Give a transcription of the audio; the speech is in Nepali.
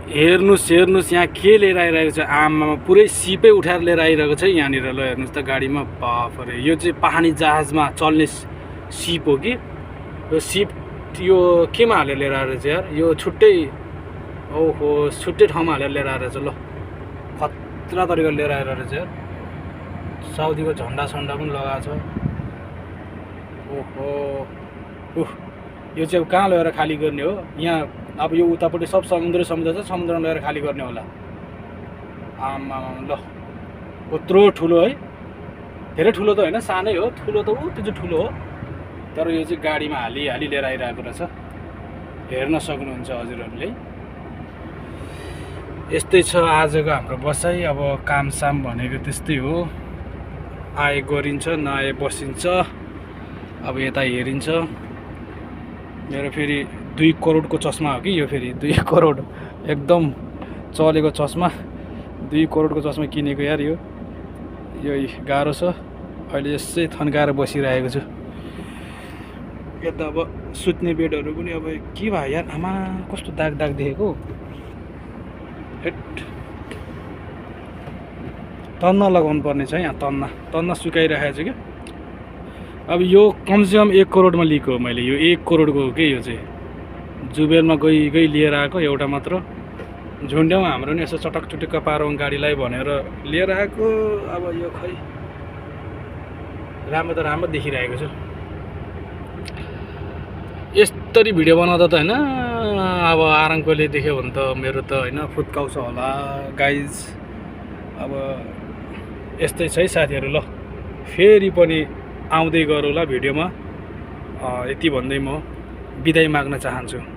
हेर्नुस् यहाँ के लिएर आइरहेको छ आमामा पुरै सिपै उठाएर लिएर आइरहेको छ यहाँनिर ल हेर्नुहोस् त गाडीमा बाफरे यो चाहिँ पहाडी जहाजमा चल्ने सिप हो कि यो सिप यो केमा हालेर लिएर आएर चाहिँ यार यो छुट्टै ओहो छुट्टै ठाउँमा हालेर लिएर आएर चाहिँ ल खतरा तरिकाले लिएर आएर चाहिँ यार साउदीको झन्डा पनि लगाएको छ ओहो यो चाहिँ अब कहाँ लगेर खाली गर्ने हो यहाँ अब यो उतापट्टि सब समुद्र छ समुद्रमा लगेर खाली गर्ने होला आमा ल कत्रो ठुलो है धेरै ठुलो त होइन सानै हो ठुलो त त्यो चाहिँ ठुलो हो तर यो चाहिँ गाडीमा हाली लिएर आइरहेको रहेछ हेर्न सक्नुहुन्छ हजुरहरूले यस्तै छ आजको हाम्रो बसाइ अब कामसाम भनेको त्यस्तै हो आए गरिन्छ नआए बसिन्छ अब यता हेरिन्छ मेरो फेरि 2 करोडको चस्मा हो कि यो फेरि 2 करोड एकदम चलेको चस्मा 2 करोडको चस्मा किनेको यार यो गाह्रो छ अहिले यसै थन्काएर बसिरहेको छु यता अब सुत्ने बेडहरू पनि अब के भयो यार आमा कस्तो दाग देखेको तन्ना लगाउनु पर्ने छ यहाँ तन्ना सुकाइरहेको छु क्या अब यो कमसेकम 1 करोडमा लिएको हो मैले यो 1 करोडको हो कि यो चाहिँ जुबेलमा गई लिएर आएको एउटा मात्र झुन्ड्याउँ हाम्रो नि यसो चटक चुटुक्क पारौँ गाडीलाई भनेर लिएर आएको अब यो खै राम्रो देखिरहेको छु यस्तरी भिडियो बनाउँदा त होइन अब आरङकोले देख्यो भने त मेरो त होइन फुत्काउँछ होला गाइज अब यस्तै छ है साथीहरू ल फेरि पनि आउँदै गरौँला भिडियोमा यति भन्दै म बिदाई माग्न चाहन्छु।